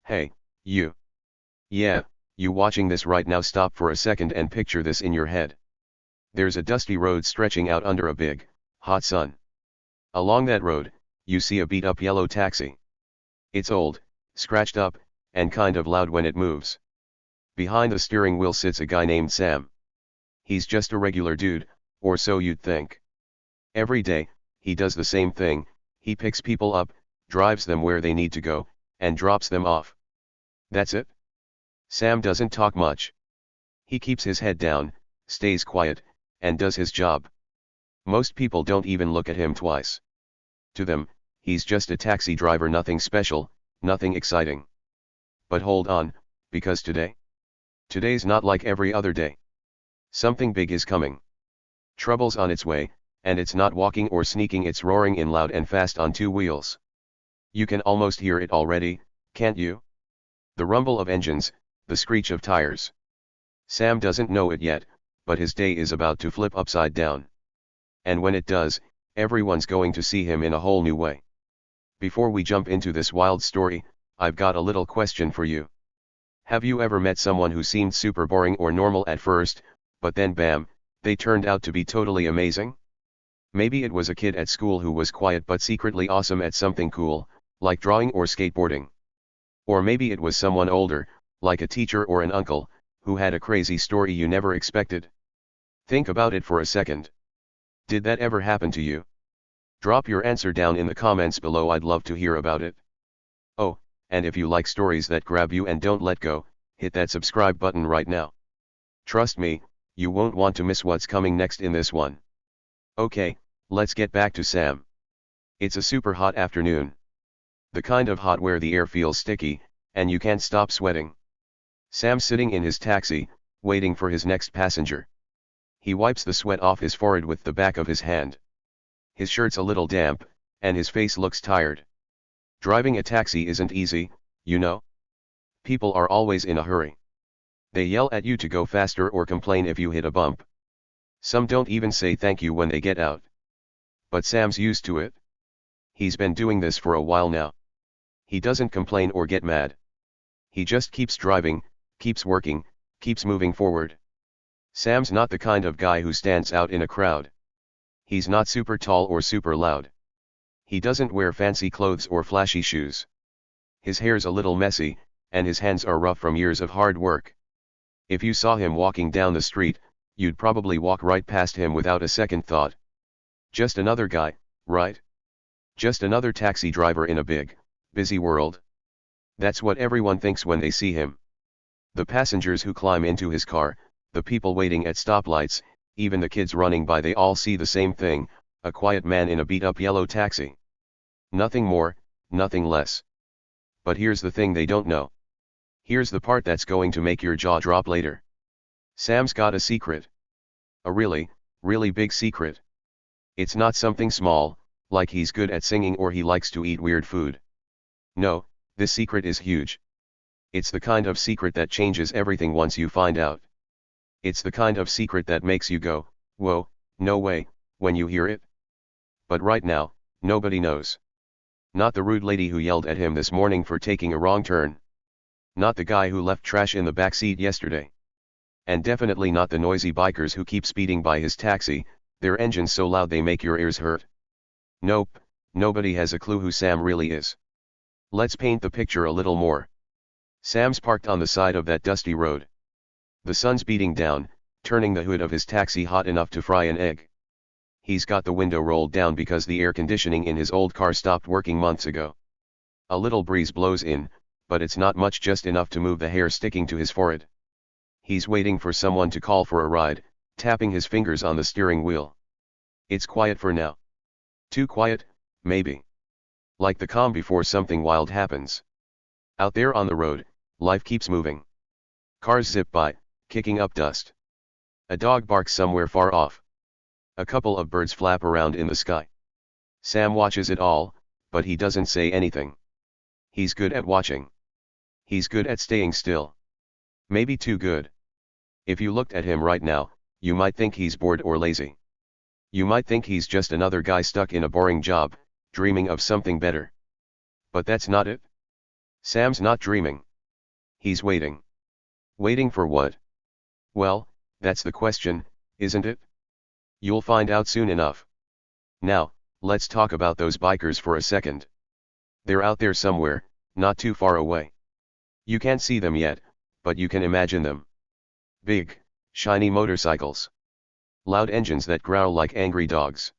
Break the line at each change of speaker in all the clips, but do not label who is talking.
Hey, you. Yeah, you watching this right now, stop for a second and picture this in your head. There's a dusty road stretching out under a big, hot sun. Along that road, you see a beat-up yellow taxi. It's old, scratched up, and kind of loud when it moves. Behind the steering wheel sits a guy named Sam. He's just a regular dude, or so you'd think. Every day, he does the same thing, he picks people up, drives them where they need to go, and drops them off. That's it. Sam doesn't talk much. He keeps his head down, stays quiet, and does his job. Most people don't even look at him twice. To them, he's just a taxi driver, nothing special, nothing exciting. But hold on, because today's not like every other day. Something big is coming. Trouble's on its way, and it's not walking or sneaking, it's roaring in loud and fast on two wheels. You can almost hear it already, can't you? The rumble of engines, the screech of tires. Sam doesn't know it yet, but his day is about to flip upside down. And when it does, everyone's going to see him in a whole new way. Before we jump into this wild story, I've got a little question for you. Have you ever met someone who seemed super boring or normal at first, but then bam, they turned out to be totally amazing? Maybe it was a kid at school who was quiet but secretly awesome at something cool, like drawing or skateboarding. Or maybe it was someone older, like a teacher or an uncle, who had a crazy story you never expected. Think about it for a second. Did that ever happen to you? Drop your answer down in the comments below, I'd love to hear about it. Oh, and if you like stories that grab you and don't let go, hit that subscribe button right now. Trust me, you won't want to miss what's coming next in this one. Okay, let's get back to Sam. It's a super hot afternoon. The kind of hot where the air feels sticky, and you can't stop sweating. Sam's sitting in his taxi, waiting for his next passenger. He wipes the sweat off his forehead with the back of his hand. His shirt's a little damp, and his face looks tired. Driving a taxi isn't easy, you know? People are always in a hurry. They yell at you to go faster or complain if you hit a bump. Some don't even say thank you when they get out. But Sam's used to it. He's been doing this for a while now. He doesn't complain or get mad. He just keeps driving, keeps working, keeps moving forward. Sam's not the kind of guy who stands out in a crowd. He's not super tall or super loud. He doesn't wear fancy clothes or flashy shoes. His hair's a little messy, and his hands are rough from years of hard work. If you saw him walking down the street, you'd probably walk right past him without a second thought. Just another guy, right? Just another taxi driver in a big, busy world. That's what everyone thinks when they see him. The passengers who climb into his car, the people waiting at stoplights, even the kids running by, they all see the same thing, a quiet man in a beat-up yellow taxi. Nothing more, nothing less. But here's the thing they don't know. Here's the part that's going to make your jaw drop later. Sam's got a secret. A really, really big secret. It's not something small, like he's good at singing or he likes to eat weird food. No, this secret is huge. It's the kind of secret that changes everything once you find out. It's the kind of secret that makes you go, whoa, no way, when you hear it. But right now, nobody knows. Not the rude lady who yelled at him this morning for taking a wrong turn. Not the guy who left trash in the back seat yesterday. And definitely not the noisy bikers who keep speeding by his taxi, their engines so loud they make your ears hurt. Nope, nobody has a clue who Sam really is. Let's paint the picture a little more. Sam's parked on the side of that dusty road. The sun's beating down, turning the hood of his taxi hot enough to fry an egg. He's got the window rolled down because the air conditioning in his old car stopped working months ago. A little breeze blows in, but it's not much, just enough to move the hair sticking to his forehead. He's waiting for someone to call for a ride, tapping his fingers on the steering wheel. It's quiet for now. Too quiet, maybe. Like the calm before something wild happens. Out there on the road, life keeps moving. Cars zip by, kicking up dust. A dog barks somewhere far off. A couple of birds flap around in the sky. Sam watches it all, but he doesn't say anything. He's good at watching. He's good at staying still. Maybe too good. If you looked at him right now, you might think he's bored or lazy. You might think he's just another guy stuck in a boring job, dreaming of something better. But that's not it. Sam's not dreaming. He's waiting. Waiting for what? Well, that's the question, isn't it? You'll find out soon enough. Now, let's talk about those bikers for a second. They're out there somewhere, not too far away. You can't see them yet, but you can imagine them. Big, shiny motorcycles. Loud engines that growl like angry dogs.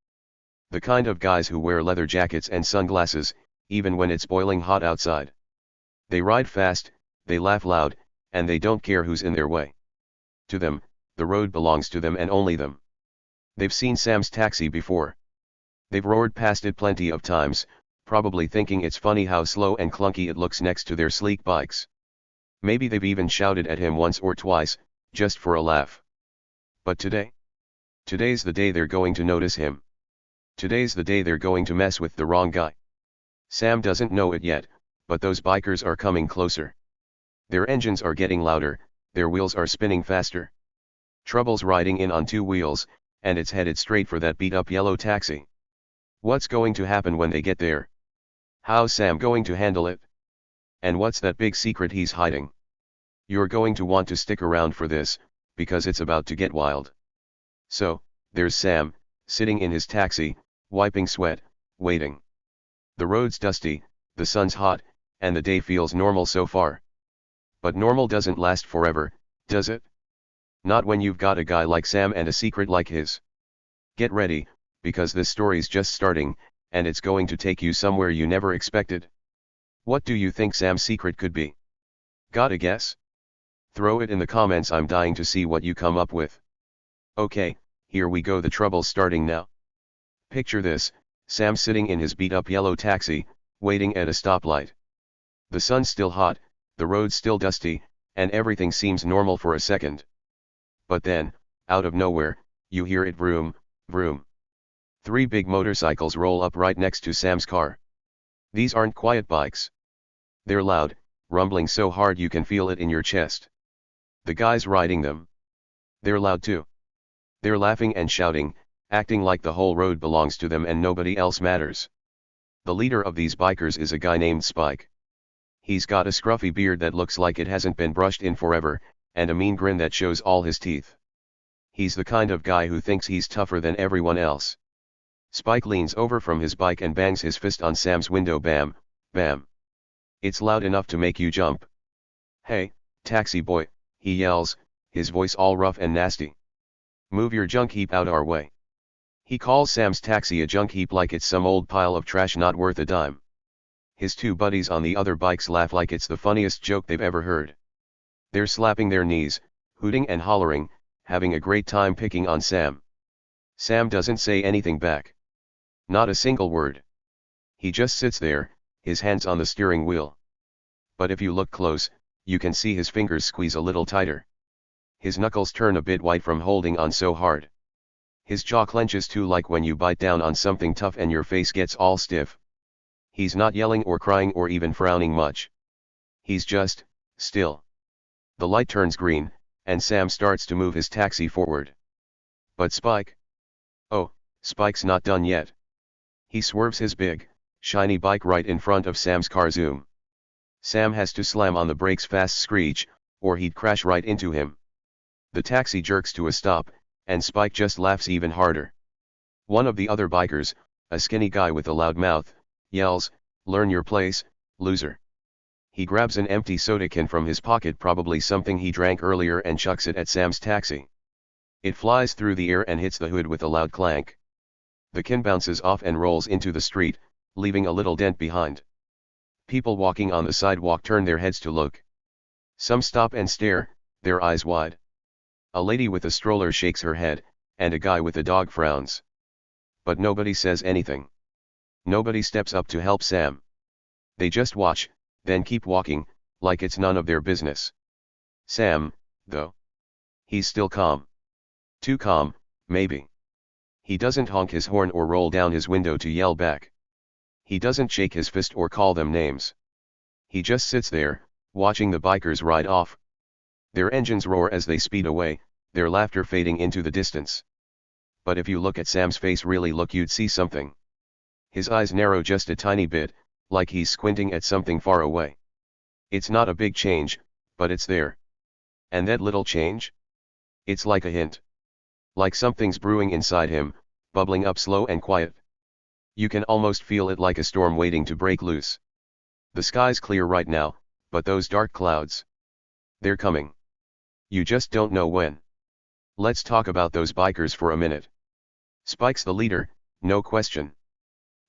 The kind of guys who wear leather jackets and sunglasses, even when it's boiling hot outside. They ride fast, they laugh loud, and they don't care who's in their way. To them, the road belongs to them and only them. They've seen Sam's taxi before. They've roared past it plenty of times, probably thinking it's funny how slow and clunky it looks next to their sleek bikes. Maybe they've even shouted at him once or twice, just for a laugh. But today? Today's the day they're going to notice him. Today's the day they're going to mess with the wrong guy. Sam doesn't know it yet, but those bikers are coming closer. Their engines are getting louder, their wheels are spinning faster. Trouble's riding in on two wheels, and it's headed straight for that beat-up yellow taxi. What's going to happen when they get there? How's Sam going to handle it? And what's that big secret he's hiding? You're going to want to stick around for this, because it's about to get wild. So, there's Sam, sitting in his taxi, wiping sweat, waiting. The road's dusty, the sun's hot, and the day feels normal so far. But normal doesn't last forever, does it? Not when you've got a guy like Sam and a secret like his. Get ready, because this story's just starting, and it's going to take you somewhere you never expected. What do you think Sam's secret could be? Got a guess? Throw it in the comments, I'm dying to see what you come up with. Okay, here we go, the trouble's starting now. Picture this, Sam sitting in his beat-up yellow taxi, waiting at a stoplight. The sun's still hot, the road's still dusty, and everything seems normal for a second. But then, out of nowhere, you hear it vroom, vroom. Three big motorcycles roll up right next to Sam's car. These aren't quiet bikes. They're loud, rumbling so hard you can feel it in your chest. The guys riding them. They're loud too. They're laughing and shouting, acting like the whole road belongs to them and nobody else matters. The leader of these bikers is a guy named Spike. He's got a scruffy beard that looks like it hasn't been brushed in forever, and a mean grin that shows all his teeth. He's the kind of guy who thinks he's tougher than everyone else. Spike leans over from his bike and bangs his fist on Sam's window, bam, bam. It's loud enough to make you jump. Hey, taxi boy, he yells, his voice all rough and nasty. Move your junk heap out our way. He calls Sam's taxi a junk heap like it's some old pile of trash not worth a dime. His two buddies on the other bikes laugh like it's the funniest joke they've ever heard. They're slapping their knees, hooting and hollering, having a great time picking on Sam. Sam doesn't say anything back. Not a single word. He just sits there, his hands on the steering wheel. But if you look close, you can see his fingers squeeze a little tighter. His knuckles turn a bit white from holding on so hard. His jaw clenches too, like when you bite down on something tough and your face gets all stiff. He's not yelling or crying or even frowning much. He's just still. The light turns green, and Sam starts to move his taxi forward. But Spike? Oh, Spike's not done yet. He swerves his big, shiny bike right in front of Sam's car. Zoom. Sam has to slam on the brakes fast screech, or he'd crash right into him. The taxi jerks to a stop, and Spike just laughs even harder. One of the other bikers, a skinny guy with a loud mouth, yells, "Learn your place, loser." He grabs an empty soda can from his pocket, probably something he drank earlier, and chucks it at Sam's taxi. It flies through the air and hits the hood with a loud clank. The can bounces off and rolls into the street, leaving a little dent behind. People walking on the sidewalk turn their heads to look. Some stop and stare, their eyes wide. A lady with a stroller shakes her head, and a guy with a dog frowns. But nobody says anything. Nobody steps up to help Sam. They just watch, then keep walking, like it's none of their business. Sam, though. He's still calm. Too calm, maybe. He doesn't honk his horn or roll down his window to yell back. He doesn't shake his fist or call them names. He just sits there, watching the bikers ride off. Their engines roar as they speed away, their laughter fading into the distance. But if you look at Sam's face, really look, you'd see something. His eyes narrow just a tiny bit, like he's squinting at something far away. It's not a big change, but it's there. And that little change? It's like a hint. Like something's brewing inside him, bubbling up slow and quiet. You can almost feel it like a storm waiting to break loose. The sky's clear right now, but those dark clouds. They're coming. You just don't know when. Let's talk about those bikers for a minute. Spike's the leader, no question.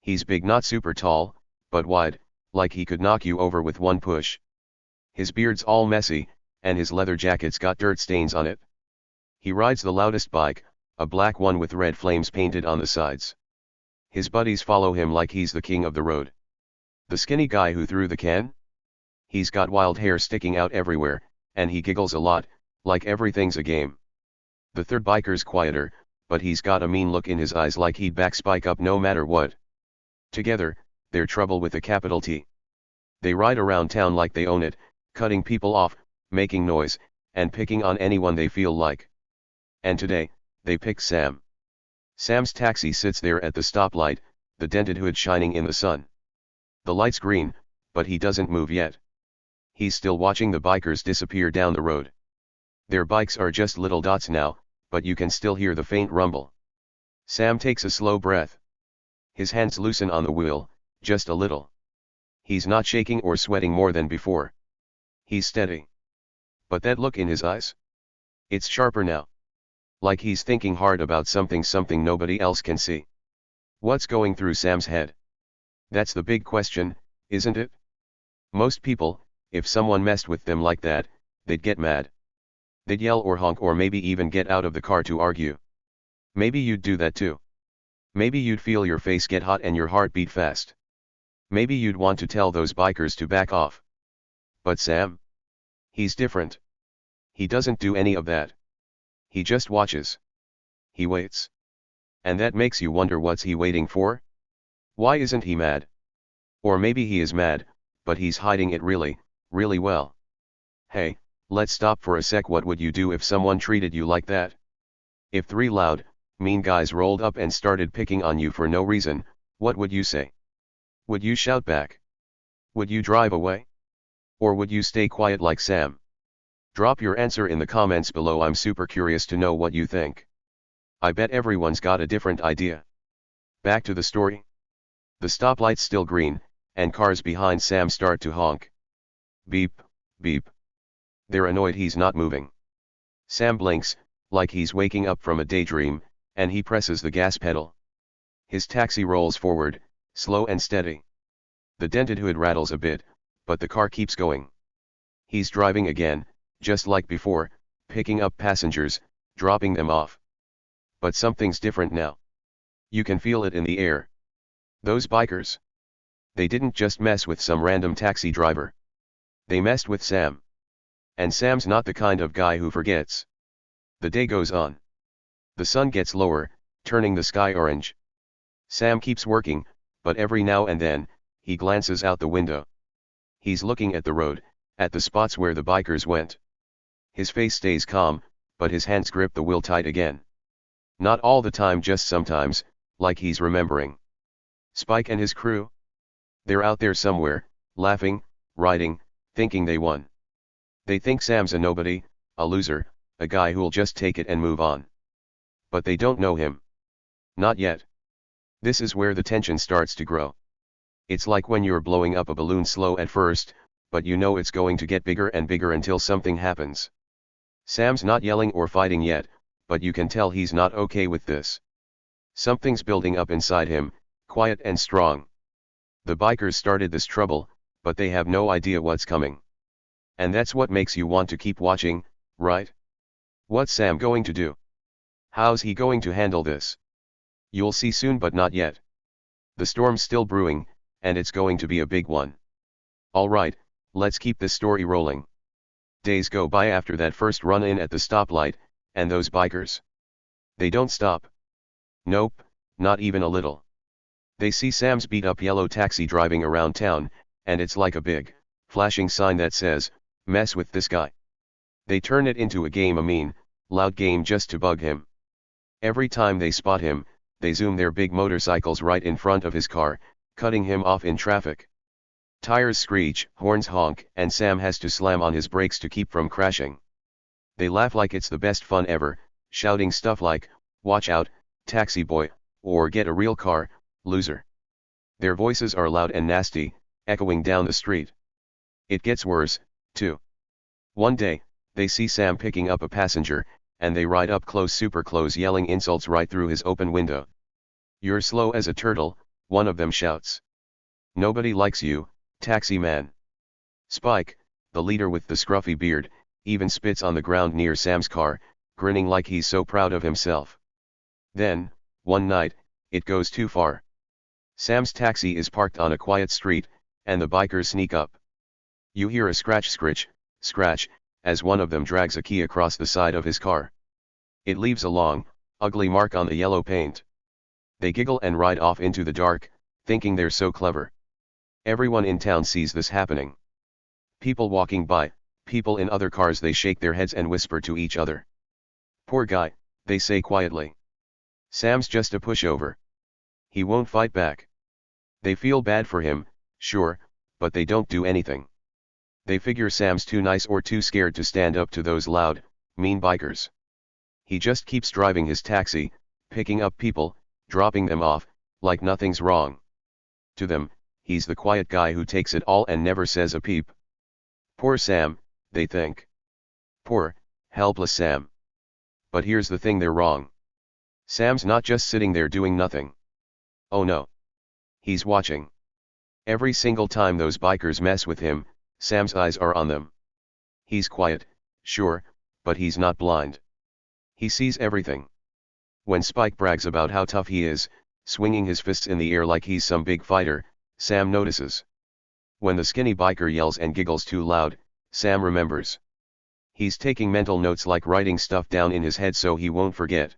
He's big, not super tall, but wide, like he could knock you over with one push. His beard's all messy, and his leather jacket's got dirt stains on it. He rides the loudest bike, a black one with red flames painted on the sides. His buddies follow him like he's the king of the road. The skinny guy who threw the can? He's got wild hair sticking out everywhere, and he giggles a lot, like everything's a game. The third biker's quieter, but he's got a mean look in his eyes like he'd back Spike up no matter what. Together, they're trouble with a capital T. They ride around town like they own it, cutting people off, making noise, and picking on anyone they feel like. And today, they picked Sam. Sam's taxi sits there at the stoplight, the dented hood shining in the sun. The light's green, but he doesn't move yet. He's still watching the bikers disappear down the road. Their bikes are just little dots now, but you can still hear the faint rumble. Sam takes a slow breath. His hands loosen on the wheel, just a little. He's not shaking or sweating more than before. He's steady. But that look in his eyes? It's sharper now. Like he's thinking hard about something nobody else can see. What's going through Sam's head? That's the big question, isn't it? Most people, if someone messed with them like that, they'd get mad. They'd yell or honk or maybe even get out of the car to argue. Maybe you'd do that too. Maybe you'd feel your face get hot and your heart beat fast. Maybe you'd want to tell those bikers to back off. But Sam? He's different. He doesn't do any of that. He just watches. He waits. And that makes you wonder, what's he waiting for? Why isn't he mad? Or maybe he is mad, but he's hiding it really, really well. Hey, let's stop for a sec. What would you do if someone treated you like that? If three loud, mean guys rolled up and started picking on you for no reason, what would you say? Would you shout back? Would you drive away? Or would you stay quiet like Sam? Drop your answer in the comments below. I'm super curious to know what you think. I bet everyone's got a different idea. Back to the story. The stoplight's still green, and cars behind Sam start to honk. Beep, beep. They're annoyed he's not moving. Sam blinks, like he's waking up from a daydream, and he presses the gas pedal. His taxi rolls forward, slow and steady. The dented hood rattles a bit, but the car keeps going. He's driving again, just like before, picking up passengers, dropping them off. But something's different now. You can feel it in the air. Those bikers. They didn't just mess with some random taxi driver. They messed with Sam. And Sam's not the kind of guy who forgets. The day goes on. The sun gets lower, turning the sky orange. Sam keeps working, but every now and then, he glances out the window. He's looking at the road, at the spots where the bikers went. His face stays calm, but his hands grip the wheel tight again. Not all the time, just sometimes, like he's remembering. Spike and his crew? They're out there somewhere, laughing, riding, thinking they won. They think Sam's a nobody, a loser, a guy who'll just take it and move on. But they don't know him. Not yet. This is where the tension starts to grow. It's like when you're blowing up a balloon, slow at first, but you know it's going to get bigger and bigger until something happens. Sam's not yelling or fighting yet, but you can tell he's not okay with this. Something's building up inside him, quiet and strong. The bikers started this trouble, but they have no idea what's coming. And that's what makes you want to keep watching, right? What's Sam going to do? How's he going to handle this? You'll see soon, but not yet. The storm's still brewing, and it's going to be a big one. Alright, let's keep this story rolling. Days go by after that first run-in at the stoplight, and those bikers. They don't stop. Nope, not even a little. They see Sam's beat-up yellow taxi driving around town, and it's like a big, flashing sign that says, "Mess with this guy." They turn it into a game, a mean, loud game just to bug him. Every time they spot him, they zoom their big motorcycles right in front of his car, cutting him off in traffic. Tires screech, horns honk, and Sam has to slam on his brakes to keep from crashing. They laugh like it's the best fun ever, shouting stuff like, "Watch out, taxi boy," or "Get a real car, loser." Their voices are loud and nasty, echoing down the street. It gets worse, too. One day, they see Sam picking up a passenger, and they ride up close, super close, yelling insults right through his open window. "You're slow as a turtle," one of them shouts. "Nobody likes you, taxi man." Spike, the leader with the scruffy beard, even spits on the ground near Sam's car, grinning like he's so proud of himself. Then, one night, it goes too far. Sam's taxi is parked on a quiet street, and the bikers sneak up. You hear a scratch, scratch, as one of them drags a key across the side of his car. It leaves a long, ugly mark on the yellow paint. They giggle and ride off into the dark, thinking they're so clever. Everyone in town sees this happening. People walking by, people in other cars, they shake their heads and whisper to each other. "Poor guy," they say quietly. "Sam's just a pushover. He won't fight back." They feel bad for him, sure, but they don't do anything. They figure Sam's too nice or too scared to stand up to those loud, mean bikers. He just keeps driving his taxi, picking up people, dropping them off, like nothing's wrong. To them, he's the quiet guy who takes it all and never says a peep. Poor Sam, they think. Poor, helpless Sam. But here's the thing, they're wrong. Sam's not just sitting there doing nothing. Oh no. He's watching. Every single time those bikers mess with him, Sam's eyes are on them. He's quiet, sure, but he's not blind. He sees everything. When Spike brags about how tough he is, swinging his fists in the air like he's some big fighter, Sam notices. When the skinny biker yells and giggles too loud, Sam remembers. He's taking mental notes, like writing stuff down in his head so he won't forget.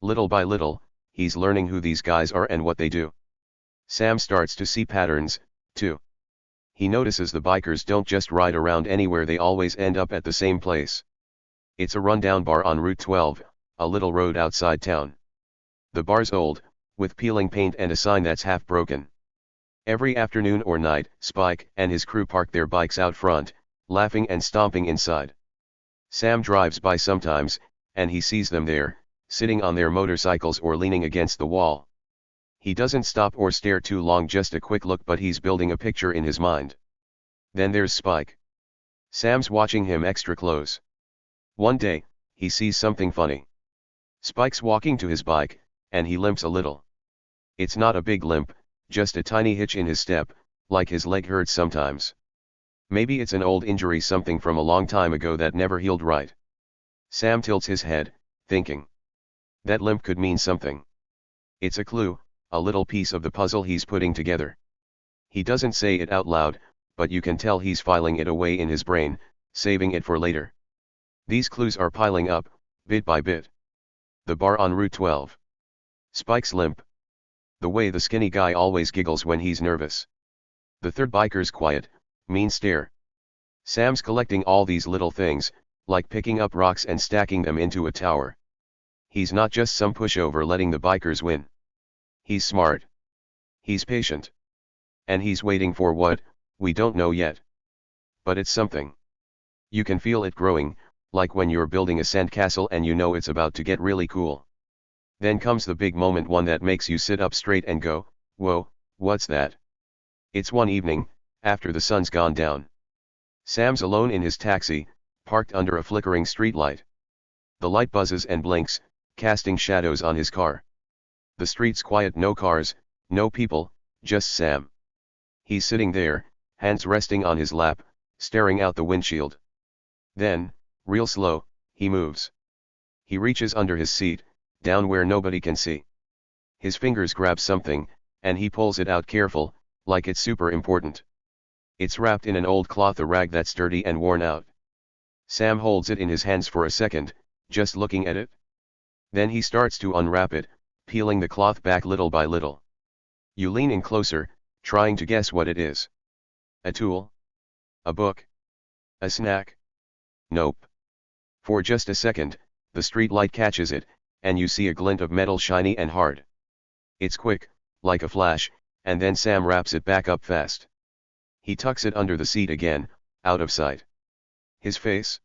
Little by little, he's learning who these guys are and what they do. Sam starts to see patterns, too. He notices the bikers don't just ride around anywhere, they always end up at the same place. It's a rundown bar on Route 12, a little road outside town. The bar's old, with peeling paint and a sign that's half broken. Every afternoon or night, Spike and his crew park their bikes out front, laughing and stomping inside. Sam drives by sometimes, and he sees them there, sitting on their motorcycles or leaning against the wall. He doesn't stop or stare too long, just a quick look, but he's building a picture in his mind. Then there's Spike. Sam's watching him extra close. One day, he sees something funny. Spike's walking to his bike, and he limps a little. It's not a big limp, just a tiny hitch in his step, like his leg hurts sometimes. Maybe it's an old injury, something from a long time ago that never healed right. Sam tilts his head, thinking. That limp could mean something. It's a clue, a little piece of the puzzle he's putting together. He doesn't say it out loud, but you can tell he's filing it away in his brain, saving it for later. These clues are piling up, bit by bit. The bar on Route 12. Spike's limp. The way the skinny guy always giggles when he's nervous. The third biker's quiet, mean stare. Sam's collecting all these little things, like picking up rocks and stacking them into a tower. He's not just some pushover letting the bikers win. He's smart. He's patient. And he's waiting for what, we don't know yet. But it's something. You can feel it growing, like when you're building a sandcastle and you know it's about to get really cool. Then comes the big moment, one that makes you sit up straight and go, whoa, what's that? It's one evening, after the sun's gone down. Sam's alone in his taxi, parked under a flickering streetlight. The light buzzes and blinks, casting shadows on his car. The street's quiet, no cars, no people, just Sam. He's sitting there, hands resting on his lap, staring out the windshield. Then, real slow, he moves. He reaches under his seat, down where nobody can see. His fingers grab something, and he pulls it out careful, like it's super important. It's wrapped in an old cloth, a rag that's dirty and worn out. Sam holds it in his hands for a second, just looking at it. Then he starts to unwrap it, peeling the cloth back little by little. You lean in closer, trying to guess what it is. A tool? A book? A snack? Nope. For just a second, the street light catches it, and you see a glint of metal, shiny and hard. It's quick, like a flash, and then Sam wraps it back up fast. He tucks it under the seat again, out of sight. His face?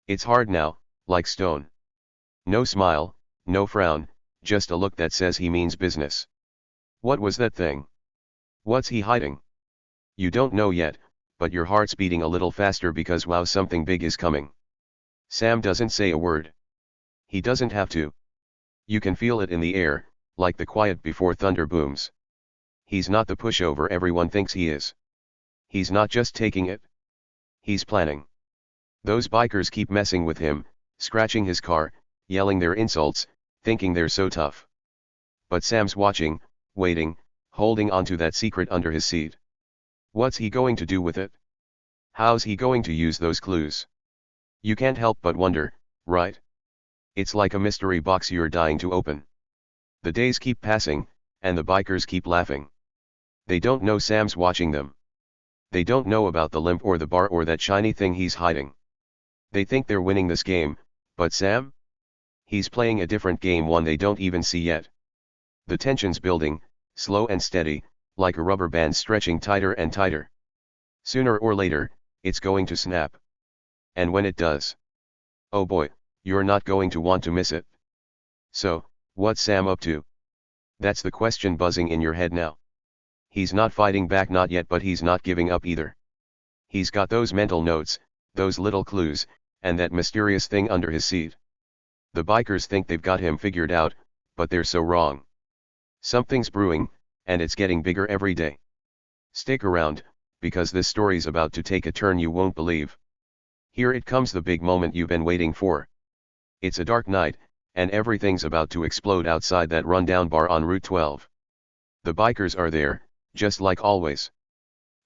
It's hard now, like stone. No smile, no frown, just a look that says he means business. What was that thing? What's he hiding? You don't know yet, but your heart's beating a little faster because wow, something big is coming. Sam doesn't say a word. He doesn't have to. You can feel it in the air, like the quiet before thunder booms. He's not the pushover everyone thinks he is. He's not just taking it. He's planning. Those bikers keep messing with him, scratching his car, yelling their insults, thinking they're so tough. But Sam's watching, waiting, holding onto that secret under his seat. What's he going to do with it? How's he going to use those clues? You can't help but wonder, right? It's like a mystery box you're dying to open. The days keep passing, and the bikers keep laughing. They don't know Sam's watching them. They don't know about the limp or the bar or that shiny thing he's hiding. They think they're winning this game, but Sam? He's playing a different game, one they don't even see yet. The tension's building, slow and steady, like a rubber band stretching tighter and tighter. Sooner or later, it's going to snap. And when it does, oh boy, you're not going to want to miss it. So, what's Sam up to? That's the question buzzing in your head now. He's not fighting back, not yet, but he's not giving up either. He's got those mental notes, those little clues, and that mysterious thing under his seat. The bikers think they've got him figured out, but they're so wrong. Something's brewing, and it's getting bigger every day. Stick around, because this story's about to take a turn you won't believe. Here it comes, the big moment you've been waiting for. It's a dark night, and everything's about to explode outside that rundown bar on Route 12. The bikers are there, just like always.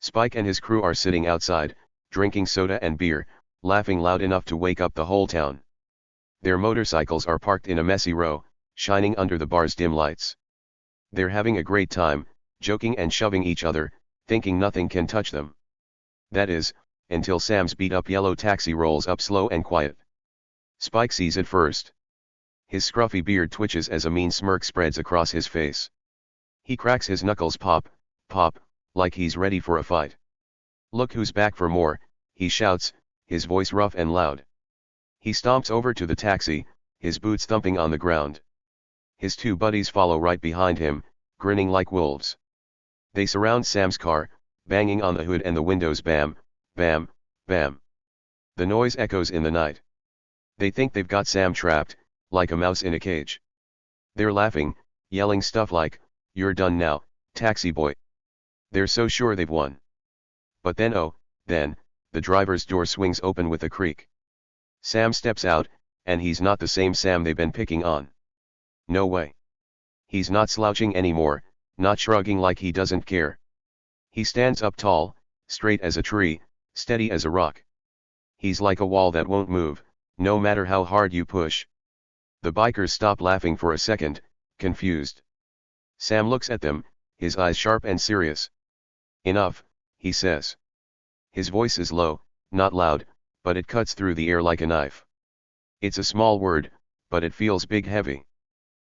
Spike and his crew are sitting outside, drinking soda and beer, laughing loud enough to wake up the whole town. Their motorcycles are parked in a messy row, shining under the bar's dim lights. They're having a great time, joking and shoving each other, thinking nothing can touch them. That is, until Sam's beat-up yellow taxi rolls up slow and quiet. Spike sees it first. His scruffy beard twitches as a mean smirk spreads across his face. He cracks his knuckles, pop, pop, like he's ready for a fight. Look who's back for more, he shouts, his voice rough and loud. He stomps over to the taxi, his boots thumping on the ground. His two buddies follow right behind him, grinning like wolves. They surround Sam's car, banging on the hood and the windows, bam, bam, bam. The noise echoes in the night. They think they've got Sam trapped, like a mouse in a cage. They're laughing, yelling stuff like, "You're done now, taxi boy." They're so sure they've won. But then the driver's door swings open with a creak. Sam steps out, and he's not the same Sam they've been picking on. No way. He's not slouching anymore, not shrugging like he doesn't care. He stands up tall, straight as a tree, steady as a rock. He's like a wall that won't move, no matter how hard you push. The bikers stop laughing for a second, confused. Sam looks at them, his eyes sharp and serious. "Enough," he says. His voice is low, not loud, but it cuts through the air like a knife. It's a small word, but it feels big, heavy.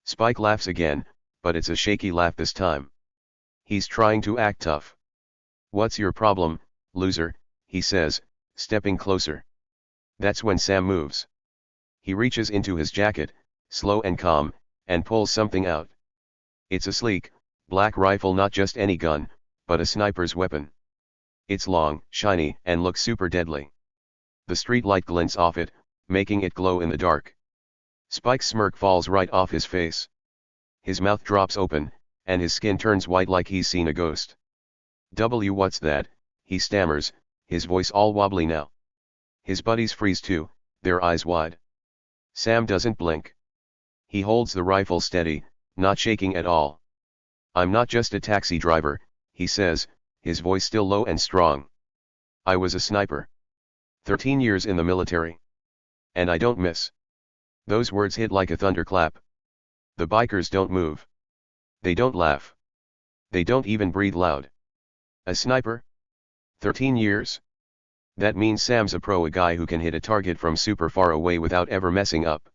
Spike laughs again, but it's a shaky laugh this time. He's trying to act tough. "What's your problem, loser?" he says, stepping closer. That's when Sam moves. He reaches into his jacket, slow and calm, and pulls something out. It's a sleek, black rifle, not just any gun, but a sniper's weapon. It's long, shiny, and looks super deadly. The street light glints off it, making it glow in the dark. Spike's smirk falls right off his face. His mouth drops open, and his skin turns white like he's seen a ghost. What's that?" he stammers, his voice all wobbly now. His buddies freeze too, their eyes wide. Sam doesn't blink. He holds the rifle steady, not shaking at all. "I'm not just a taxi driver," he says, his voice still low and strong. "I was a sniper. 13 years in the military. And I don't miss." Those words hit like a thunderclap. The bikers don't move. They don't laugh. They don't even breathe loud. A sniper? 13 years? That means Sam's a pro, a guy who can hit a target from super far away without ever messing up.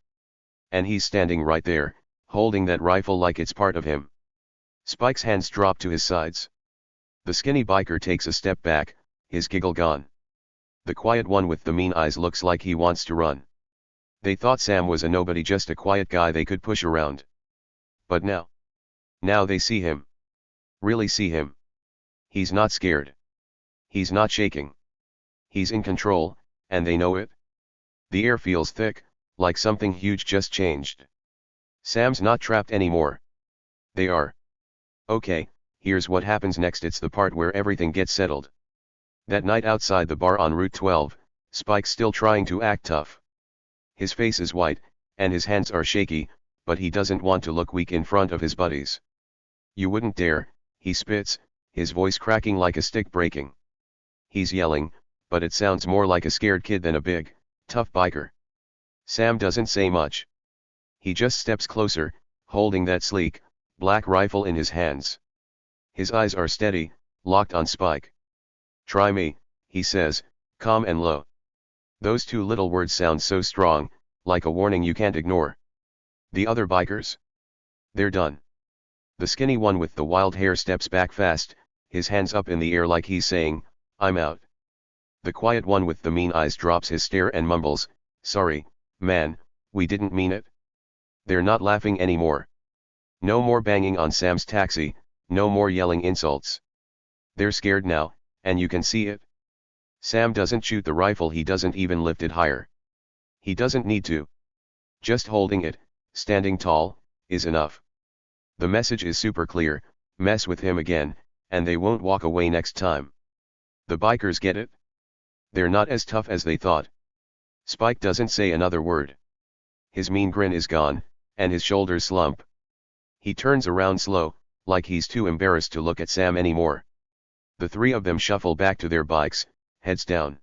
And he's standing right there, holding that rifle like it's part of him. Spike's hands drop to his sides. The skinny biker takes a step back, his giggle gone. The quiet one with the mean eyes looks like he wants to run. They thought Sam was a nobody, just a quiet guy they could push around. But now they see him. Really see him. He's not scared. He's not shaking. He's in control, and they know it. The air feels thick, like something huge just changed. Sam's not trapped anymore. They are. Okay, here's what happens next. It's the part where everything gets settled. That night outside the bar on Route 12, Spike's still trying to act tough. His face is white, and his hands are shaky, but he doesn't want to look weak in front of his buddies. You wouldn't dare, he spits, his voice cracking like a stick breaking. He's yelling, but it sounds more like a scared kid than a big, tough biker. Sam doesn't say much. He just steps closer, holding that sleek, black rifle in his hands. His eyes are steady, locked on Spike. Try me, he says, calm and low. Those two little words sound so strong, like a warning you can't ignore. The other bikers? They're done. The skinny one with the wild hair steps back fast, his hands up in the air like he's saying, I'm out. The quiet one with the mean eyes drops his stare and mumbles, sorry, man, we didn't mean it. They're not laughing anymore. No more banging on Sam's taxi, no more yelling insults. They're scared now, and you can see it. Sam doesn't shoot the rifle, he doesn't even lift it higher. He doesn't need to. Just holding it, standing tall, is enough. The message is super clear, mess with him again, and they won't walk away next time. The bikers get it. They're not as tough as they thought. Spike doesn't say another word. His mean grin is gone, and his shoulders slump. He turns around slow, like he's too embarrassed to look at Sam anymore. The three of them shuffle back to their bikes, heads down.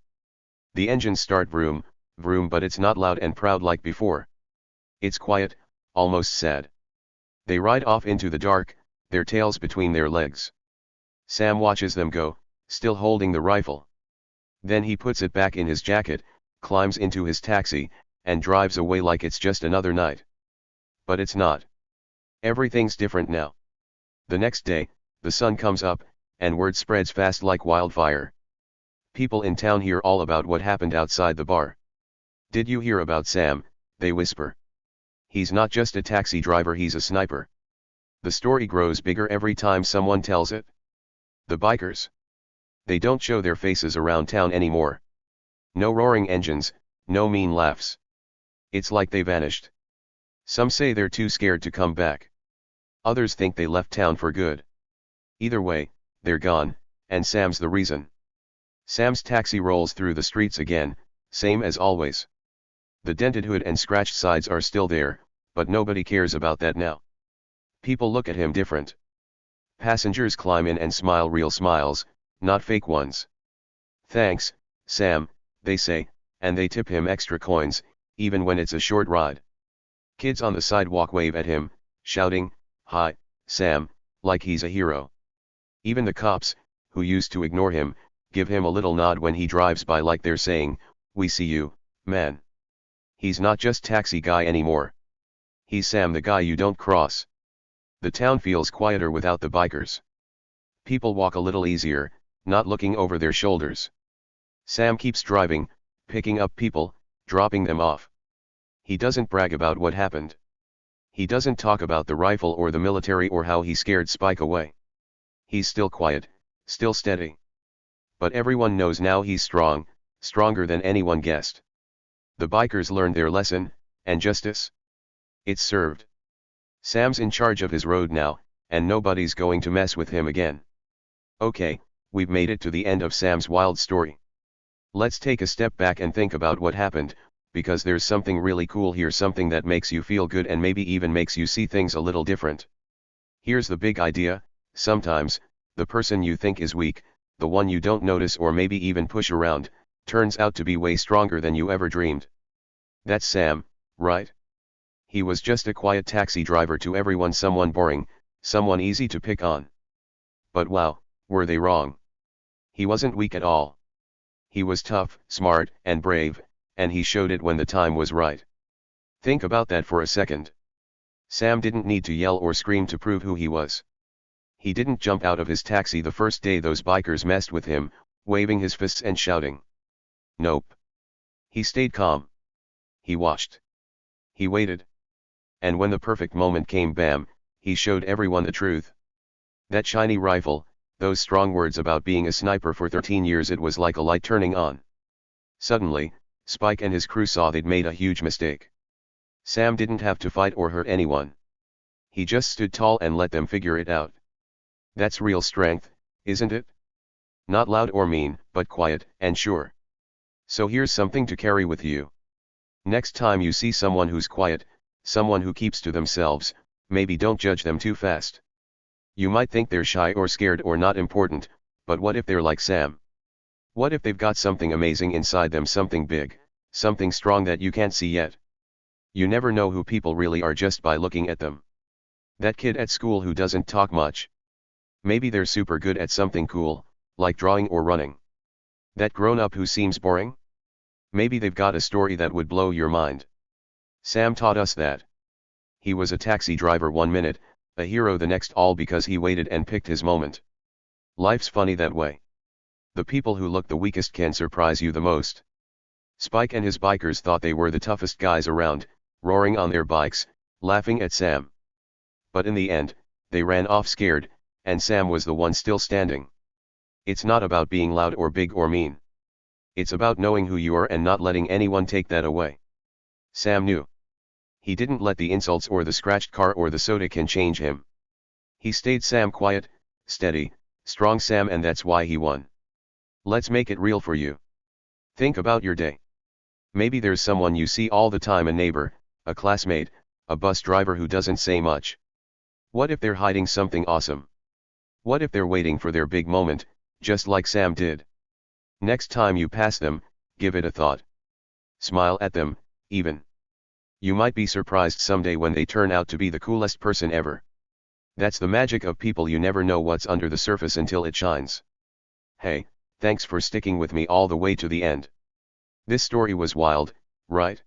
The engines start vroom, vroom, but it's not loud and proud like before. It's quiet, almost sad. They ride off into the dark, their tails between their legs. Sam watches them go, still holding the rifle. Then he puts it back in his jacket, climbs into his taxi, and drives away like it's just another night. But it's not. Everything's different now. The next day, the sun comes up, and word spreads fast like wildfire. People in town hear all about what happened outside the bar. Did you hear about Sam? They whisper. He's not just a taxi driver, he's a sniper. The story grows bigger every time someone tells it. The bikers. They don't show their faces around town anymore. No roaring engines, no mean laughs. It's like they vanished. Some say they're too scared to come back. Others think they left town for good. Either way, they're gone, and Sam's the reason. Sam's taxi rolls through the streets again, same as always. The dented hood and scratched sides are still there, but nobody cares about that now. People look at him different. Passengers climb in and smile, real smiles, not fake ones. Thanks, Sam, they say, and they tip him extra coins, even when it's a short ride. Kids on the sidewalk wave at him, shouting, "Hi, Sam," like he's a hero. Even the cops, who used to ignore him, give him a little nod when he drives by like they're saying, "We see you, man." He's not just taxi guy anymore. He's Sam, the guy you don't cross. The town feels quieter without the bikers. People walk a little easier, not looking over their shoulders. Sam keeps driving, picking up people, dropping them off. He doesn't brag about what happened. He doesn't talk about the rifle or the military or how he scared Spike away. He's still quiet, still steady. But everyone knows now he's strong, stronger than anyone guessed. The bikers learned their lesson, and justice? It's served. Sam's in charge of his road now, and nobody's going to mess with him again. Okay, we've made it to the end of Sam's wild story. Let's take a step back and think about what happened, because there's something really cool here, something that makes you feel good and maybe even makes you see things a little different. Here's the big idea: sometimes, the person you think is weak, the one you don't notice or maybe even push around, turns out to be way stronger than you ever dreamed. That's Sam, right? He was just a quiet taxi driver to everyone, someone boring, someone easy to pick on. But wow, were they wrong? He wasn't weak at all. He was tough, smart, and brave, and he showed it when the time was right. Think about that for a second. Sam didn't need to yell or scream to prove who he was. He didn't jump out of his taxi the first day those bikers messed with him, waving his fists and shouting. Nope. He stayed calm. He watched. He waited. And when the perfect moment came, bam, he showed everyone the truth. That shiny rifle, those strong words about being a sniper for 13 years, it was like a light turning on. Suddenly, Spike and his crew saw they'd made a huge mistake. Sam didn't have to fight or hurt anyone. He just stood tall and let them figure it out. That's real strength, isn't it? Not loud or mean, but quiet and sure. So here's something to carry with you. Next time you see someone who's quiet, someone who keeps to themselves, maybe don't judge them too fast. You might think they're shy or scared or not important, but what if they're like Sam? What if they've got something amazing inside them, something big, something strong that you can't see yet? You never know who people really are just by looking at them. That kid at school who doesn't talk much. Maybe they're super good at something cool, like drawing or running. That grown-up who seems boring? Maybe they've got a story that would blow your mind. Sam taught us that. He was a taxi driver one minute, a hero the next, all because he waited and picked his moment. Life's funny that way. The people who look the weakest can surprise you the most. Spike and his bikers thought they were the toughest guys around, roaring on their bikes, laughing at Sam. But in the end, they ran off scared, and Sam was the one still standing. It's not about being loud or big or mean. It's about knowing who you are and not letting anyone take that away. Sam knew. He didn't let the insults or the scratched car or the soda can change him. He stayed Sam, quiet, steady, strong Sam, and that's why he won. Let's make it real for you. Think about your day. Maybe there's someone you see all the time, a neighbor, a classmate, a bus driver who doesn't say much. What if they're hiding something awesome? What if they're waiting for their big moment, just like Sam did? Next time you pass them, give it a thought. Smile at them, even. You might be surprised someday when they turn out to be the coolest person ever. That's the magic of people. You never know what's under the surface until it shines. Hey, thanks for sticking with me all the way to the end. This story was wild, right?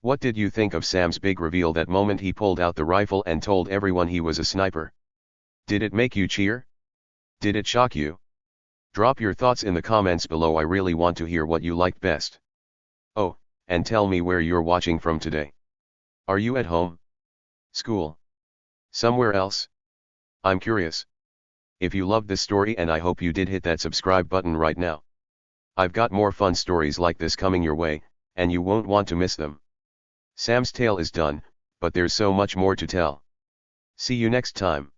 What did you think of Sam's big reveal that moment he pulled out the rifle and told everyone he was a sniper? Did it make you cheer? Did it shock you? Drop your thoughts in the comments below. I really want to hear what you liked best. Oh, and tell me where you're watching from today. Are you at home? School? Somewhere else? I'm curious. If you loved this story, and I hope you did, hit that subscribe button right now. I've got more fun stories like this coming your way, and you won't want to miss them. Sam's tale is done, but there's so much more to tell. See you next time.